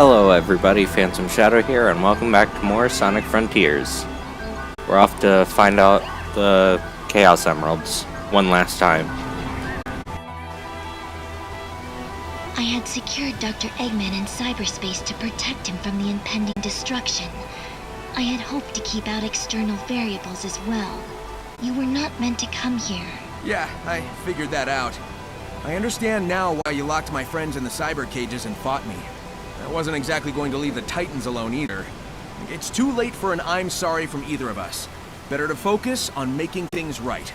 Hello everybody, Phantom Shadow here, and welcome back to more Sonic Frontiers. We're off to find out the Chaos Emeralds one last time. I had secured Dr. Eggman in cyberspace to protect him from the impending destruction. I had hoped to keep out external variables as well. You were not meant to come here. Yeah, I figured that out. I understand now why you locked my friends in the cyber cages and fought me. I wasn't exactly going to leave the Titans alone either. It's too late for an I'm sorry from either of us. Better to focus on making things right.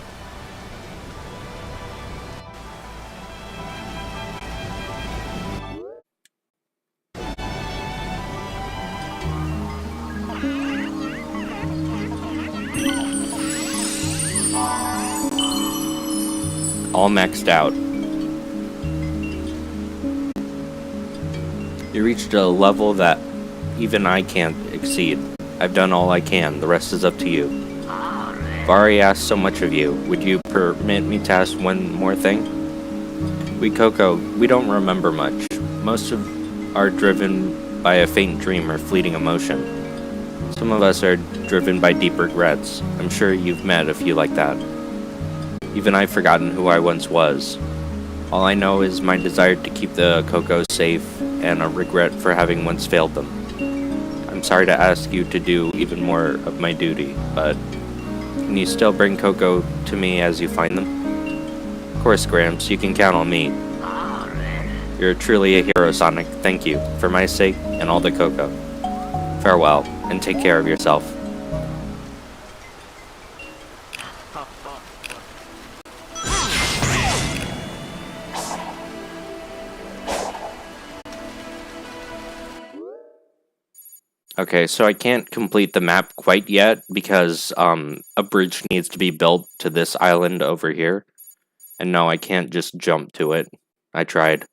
All maxed out. You reached a level that even I can't exceed. I've done all I can, the rest is up to you. I've already asked so much of you. Would you permit me to ask one more thing? We Coco, we don't remember much. Most of are driven by a faint dream or fleeting emotion. Some of us are driven by deep regrets. I'm sure you've met a few like that. Even I've forgotten who I once was. All I know is my desire to keep the Cocos safe and a regret for having once failed them. I'm sorry to ask you to do even more of my duty, but can you still bring Coco to me as you find them? Of course, Gramps, you can count on me. You're truly a hero, Sonic. Thank you, for my sake and all the Coco. Farewell, and take care of yourself. Okay, so I can't complete the map quite yet because a bridge needs to be built to this island over here. And no, I can't just jump to it. I tried.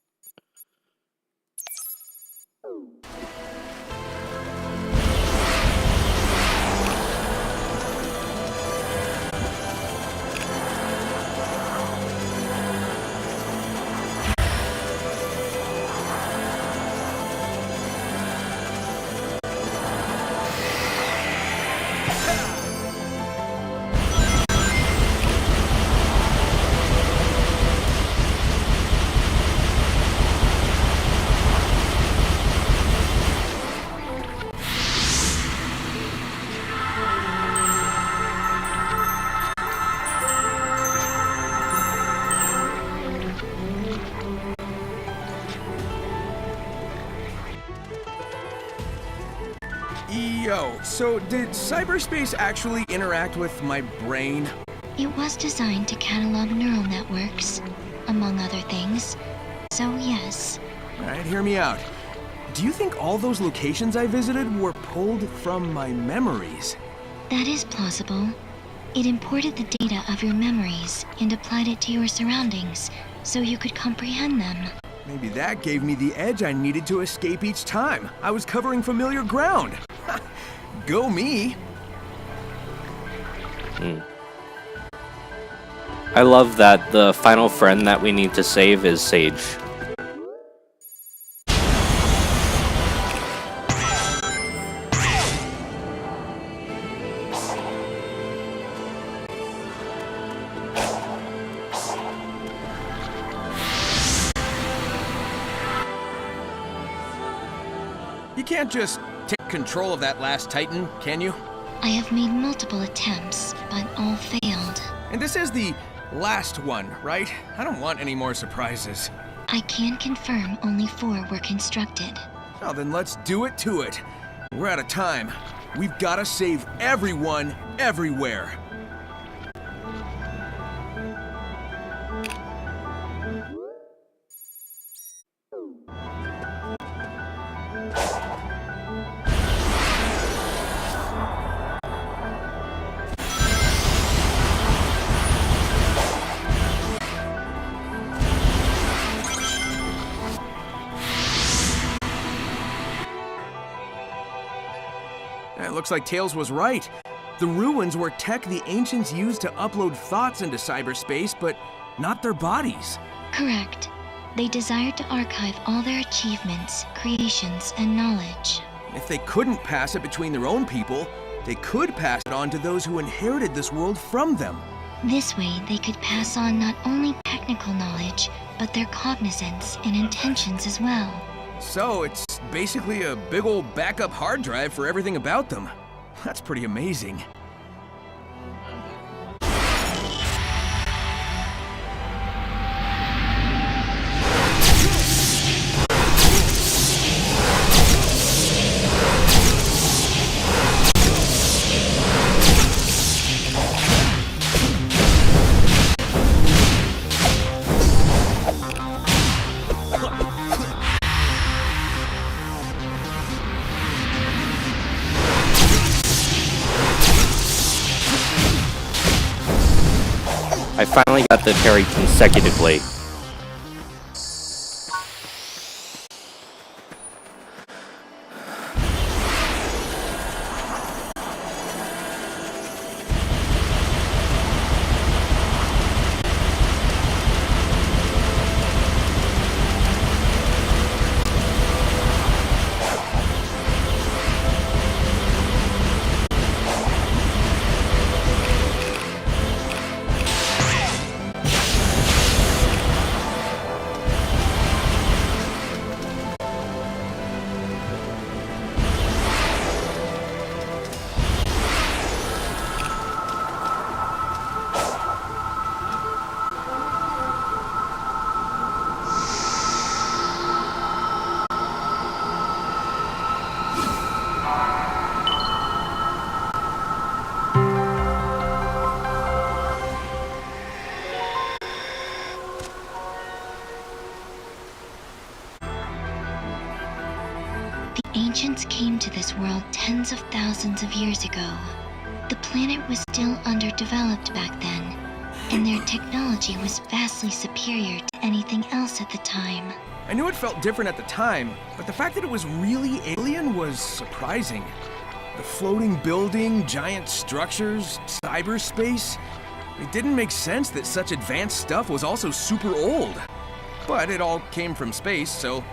Yo, so did cyberspace actually interact with my brain? It was designed to catalog neural networks, among other things. So yes. Alright, hear me out. Do you think all those locations I visited were pulled from my memories? That is plausible. It imported the data of your memories and applied it to your surroundings, so you could comprehend them. Maybe that gave me the edge I needed to escape each time. I was covering familiar ground. Go me! I love that the final friend that we need to save is Sage. You can't just take control of that last Titan, can you? I have made multiple attempts, but all failed. And this is the last one, right? I don't want any more surprises. I can confirm only 4 were constructed. Oh, then let's do it to it. We're out of time. We've got to save everyone, everywhere. It looks like Tails was right. The ruins were tech the ancients used to upload thoughts into cyberspace, but not their bodies. Correct. They desired to archive all their achievements, creations, and knowledge. If they couldn't pass it between their own people, they could pass it on to those who inherited this world from them. This way, they could pass on not only technical knowledge, but their cognizance and intentions as well. So it's basically a big old backup hard drive for everything about them. That's pretty amazing. I finally got the parry consecutively. The ancients came to this world tens of thousands of years ago. The planet was still underdeveloped back then, and their technology was vastly superior to anything else at the time. I knew it felt different at the time, but the fact that it was really alien was surprising. The floating building, giant structures, cyberspace. It didn't make sense that such advanced stuff was also super old. But it all came from space, so,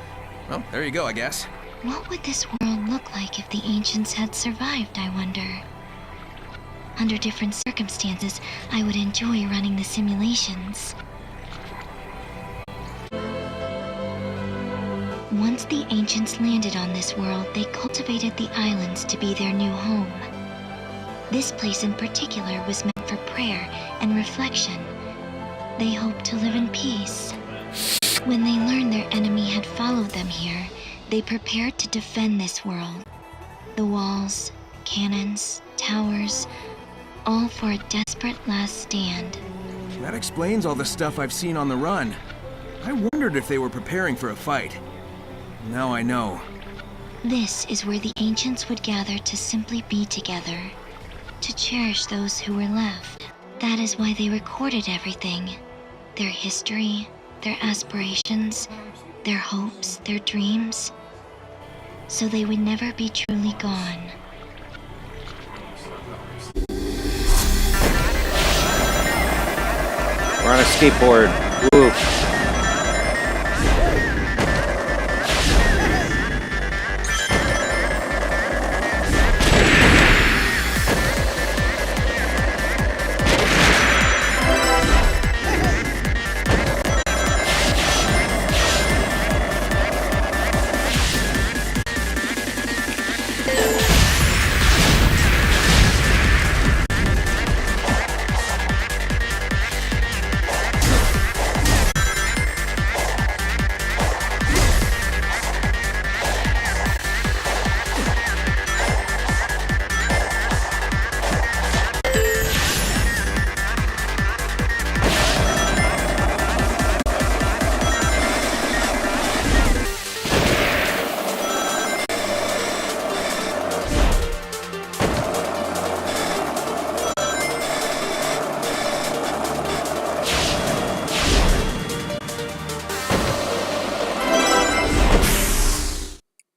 well, there you go, I guess. What would this world look like if the ancients had survived, I wonder? Under different circumstances, I would enjoy running the simulations. Once the ancients landed on this world, they cultivated the islands to be their new home. This place in particular was meant for prayer and reflection. They hoped to live in peace. When they learned their enemy had followed them here, they prepared to defend this world. The walls, cannons, towers, all for a desperate last stand. That explains all the stuff I've seen on the run. I wondered if they were preparing for a fight. Now I know. This is where the ancients would gather to simply be together, to cherish those who were left. That is why they recorded everything. Their history, their aspirations, their hopes, their dreams, so they would never be truly gone. We're on a skateboard. Woo.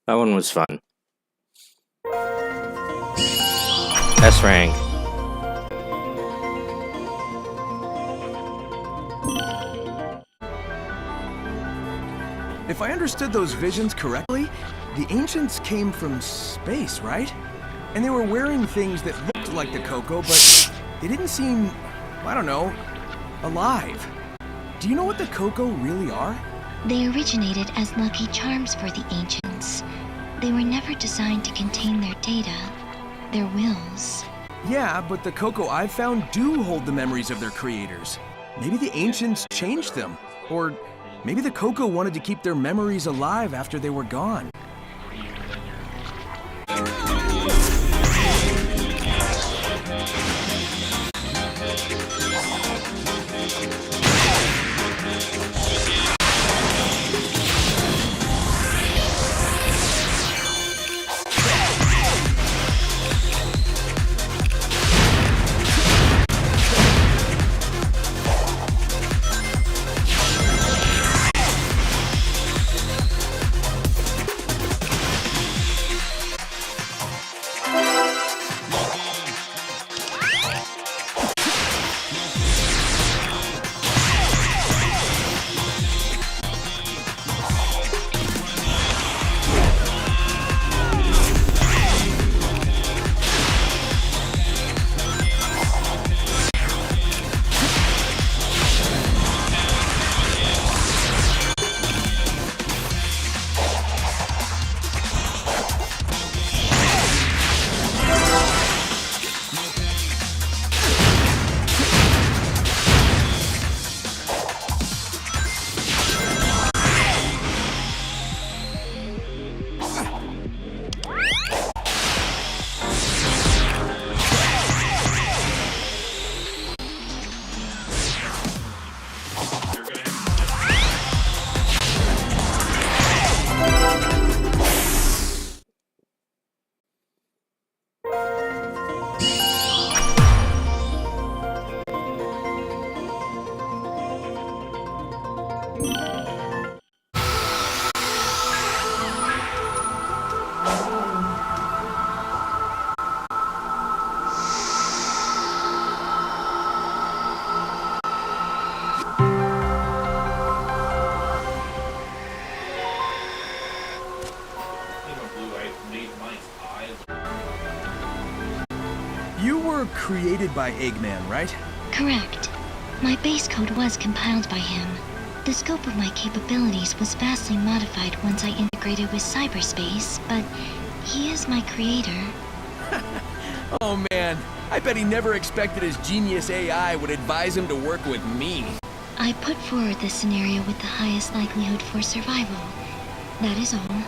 That one was fun. S rank. If I understood those visions correctly, the ancients came from space, right? And they were wearing things that looked like the Coco, but they didn't seem, I don't know, alive. Do you know what the Coco really are? They originated as lucky charms for the ancients. They were never designed to contain their data, their wills. Yeah, but the Coco I've found do hold the memories of their creators. Maybe the ancients changed them. Or maybe the Coco wanted to keep their memories alive after they were gone. You were created by Eggman, right? Correct. My base code was compiled by him. The scope of my capabilities was vastly modified once I integrated with cyberspace, but he is my creator. Oh man, I bet he never expected his genius AI would advise him to work with me. I put forward the scenario with the highest likelihood for survival. That is all.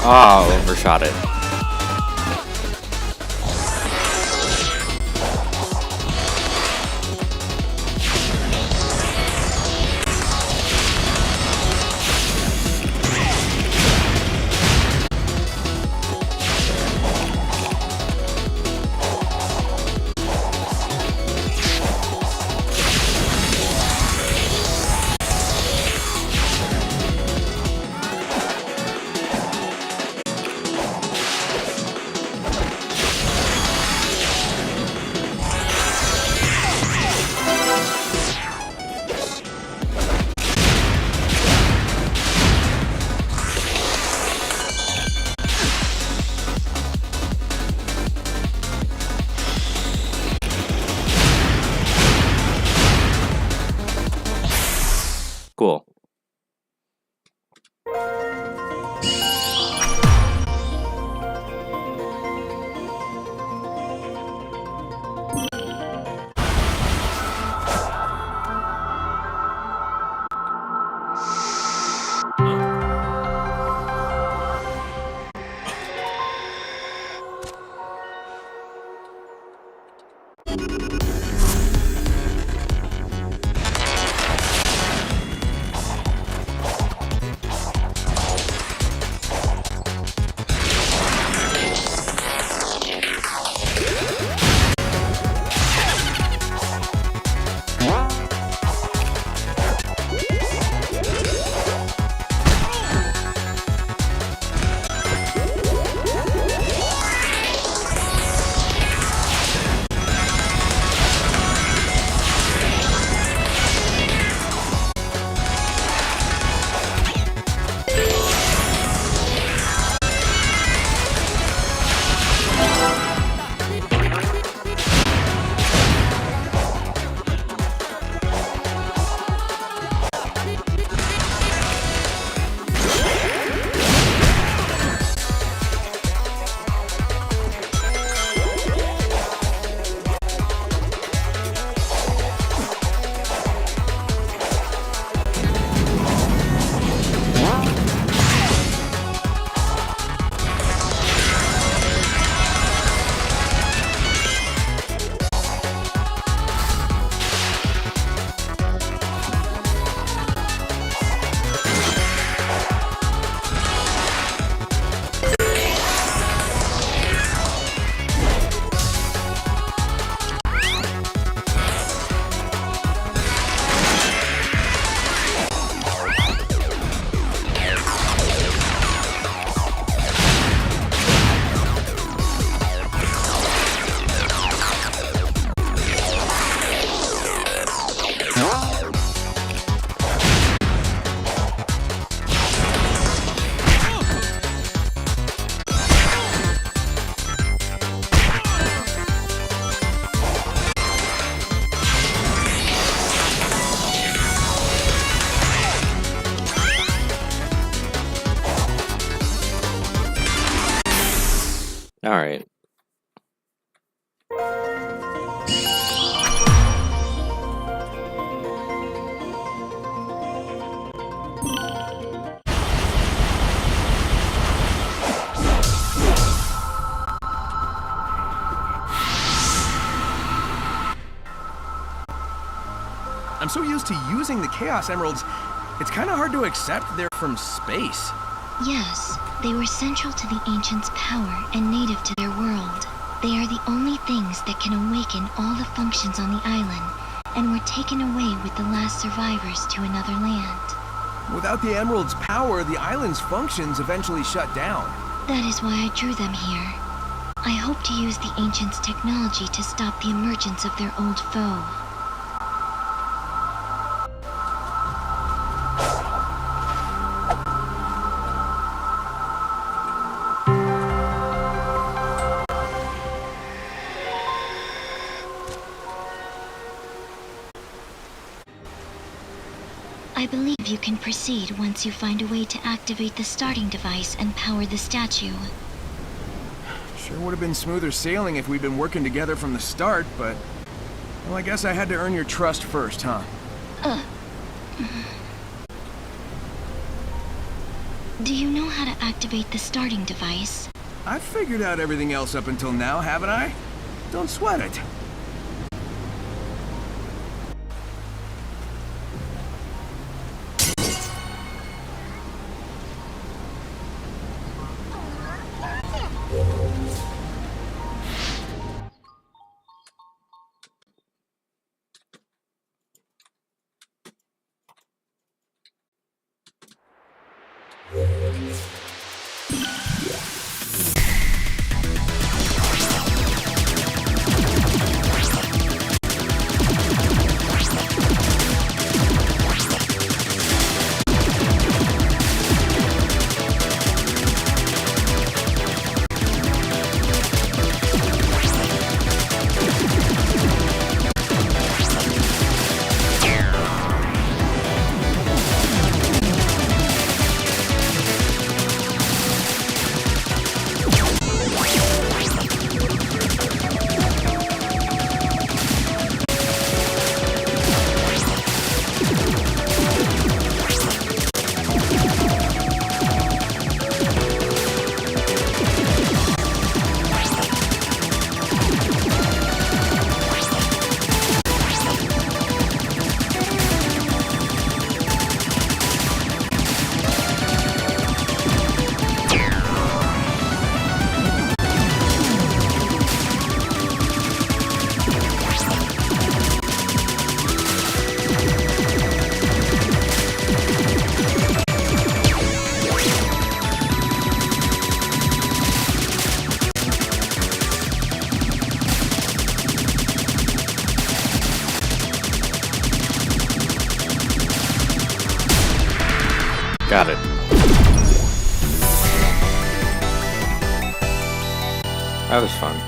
Oh, overshot it. Cool. Alright. I'm so used to using the Chaos Emeralds, it's kind of hard to accept they're from space. Yes, they were central to the Ancients' power and native to their world. They are the only things that can awaken all the functions on the island, and were taken away with the last survivors to another land. Without the Emerald's power, the island's functions eventually shut down. That is why I drew them here. I hope to use the Ancients' technology to stop the emergence of their old foe. I believe you can proceed once you find a way to activate the starting device and power the statue. Sure would have been smoother sailing if we'd been working together from the start, but... well, I guess I had to earn your trust first, huh? Do you know how to activate the starting device? I've figured out everything else up until now, haven't I? Don't sweat it. Got it. That was fun.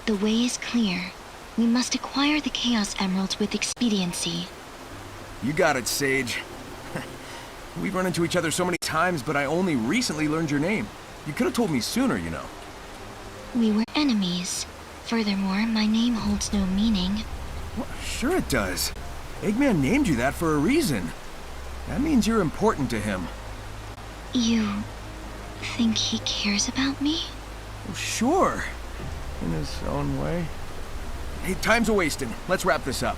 The way is clear. We must acquire the Chaos Emeralds with expediency. You got it, Sage. We've run into each other so many times, but I only recently learned your name. You could have told me sooner, you know. We were enemies. Furthermore, my name holds no meaning. Well, sure it does. Eggman named you that for a reason. That means you're important to him. You think he cares about me? Well, sure. In his own way. Hey, time's a-wasting. Let's wrap this up.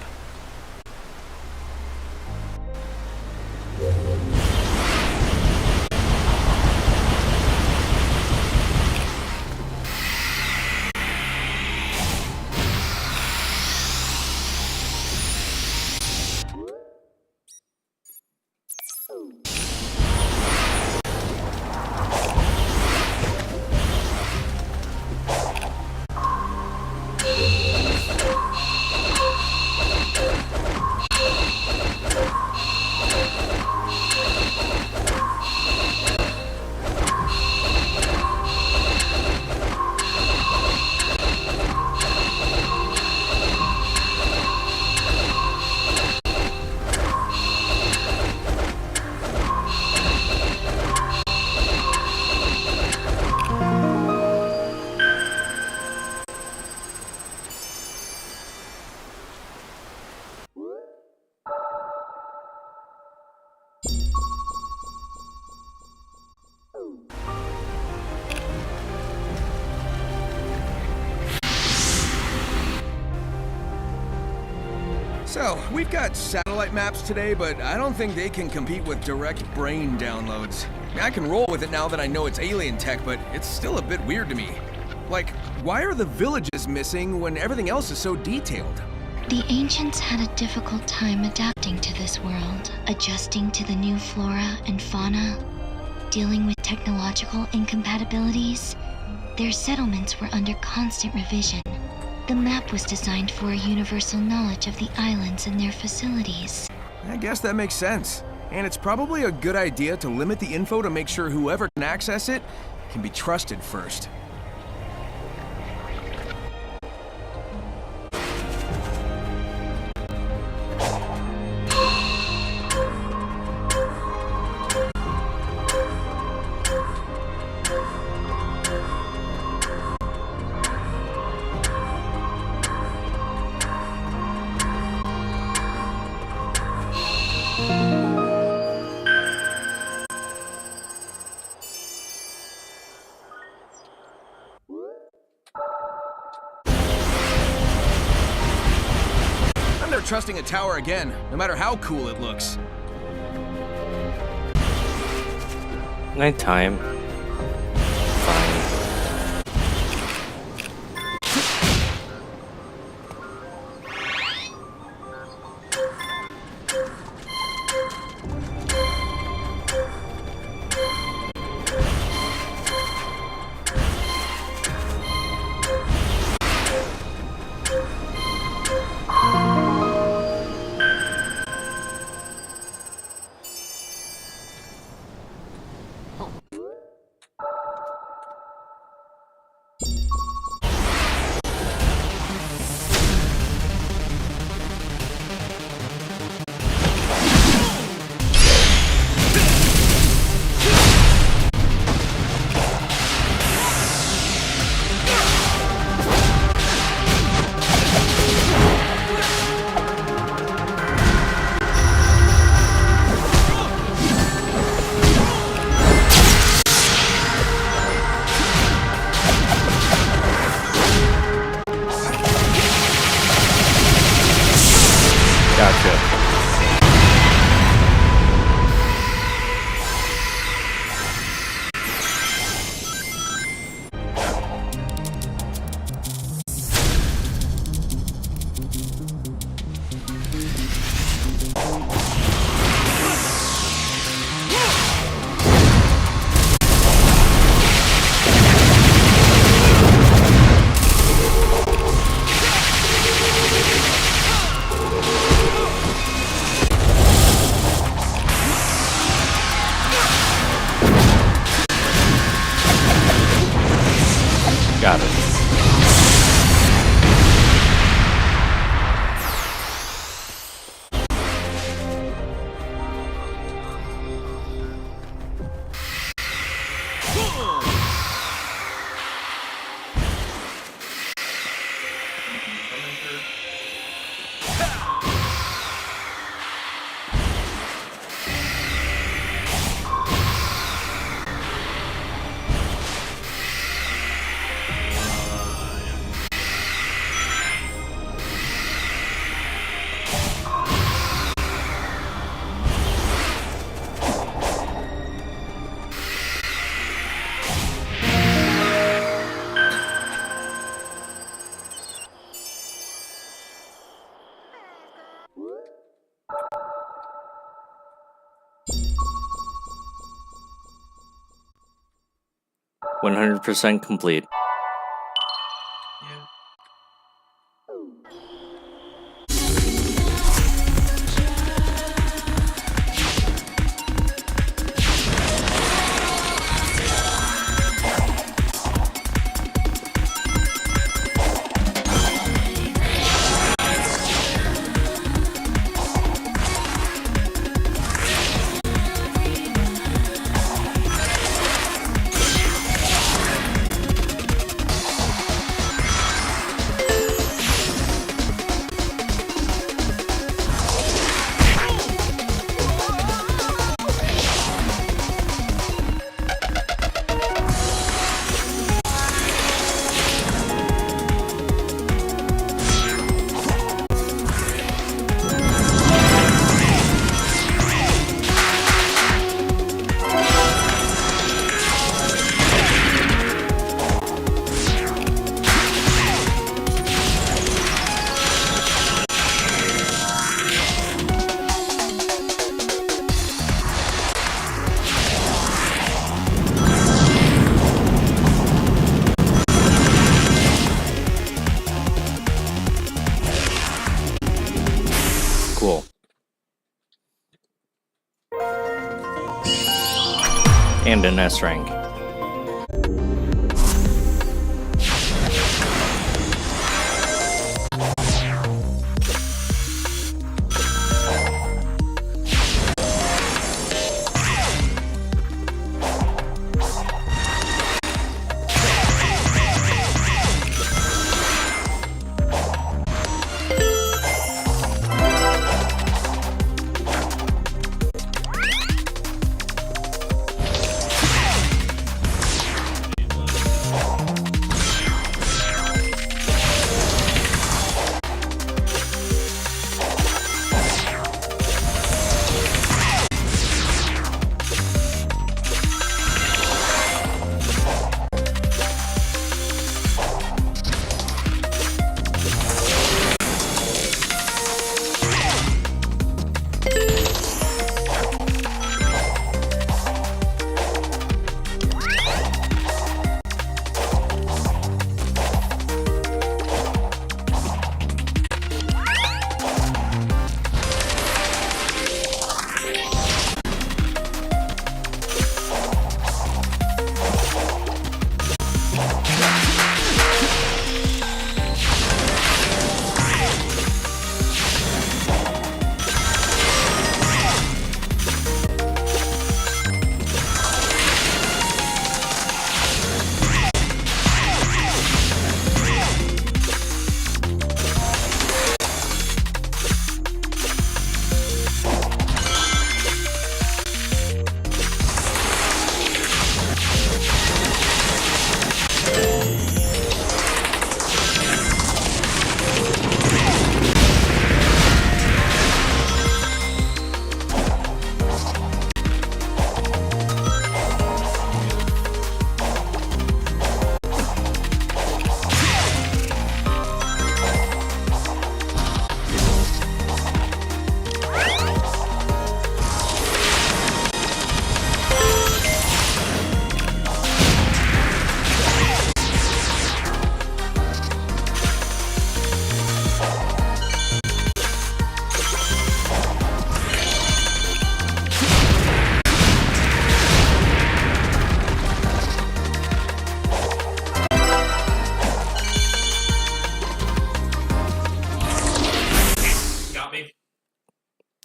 So, we've got satellite maps today, but I don't think they can compete with direct brain downloads. I can roll with it now that I know it's alien tech, but it's still a bit weird to me. Like, why are the villages missing when everything else is so detailed? The ancients had a difficult time adapting to this world, adjusting to the new flora and fauna, dealing with technological incompatibilities. Their settlements were under constant revision. The map was designed for a universal knowledge of the islands and their facilities. I guess that makes sense. And it's probably a good idea to limit the info to make sure whoever can access it can be trusted first. I'm never trusting a tower again, no matter how cool it looks. Nighttime. Fine. Gotcha. Got it. %100% complete. And an S rank.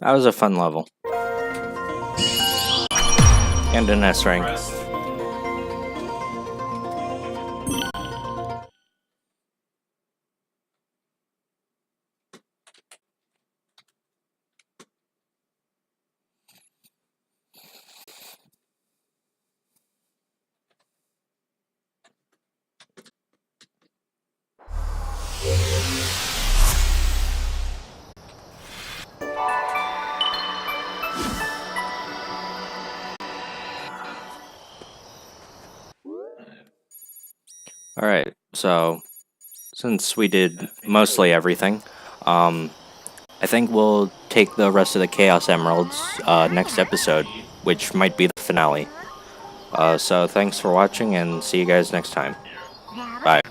That was a fun level. And an S rank. Alright, so since we did mostly everything, I think we'll take the rest of the Chaos Emeralds next episode, which might be the finale. So thanks for watching and see you guys next time. Bye.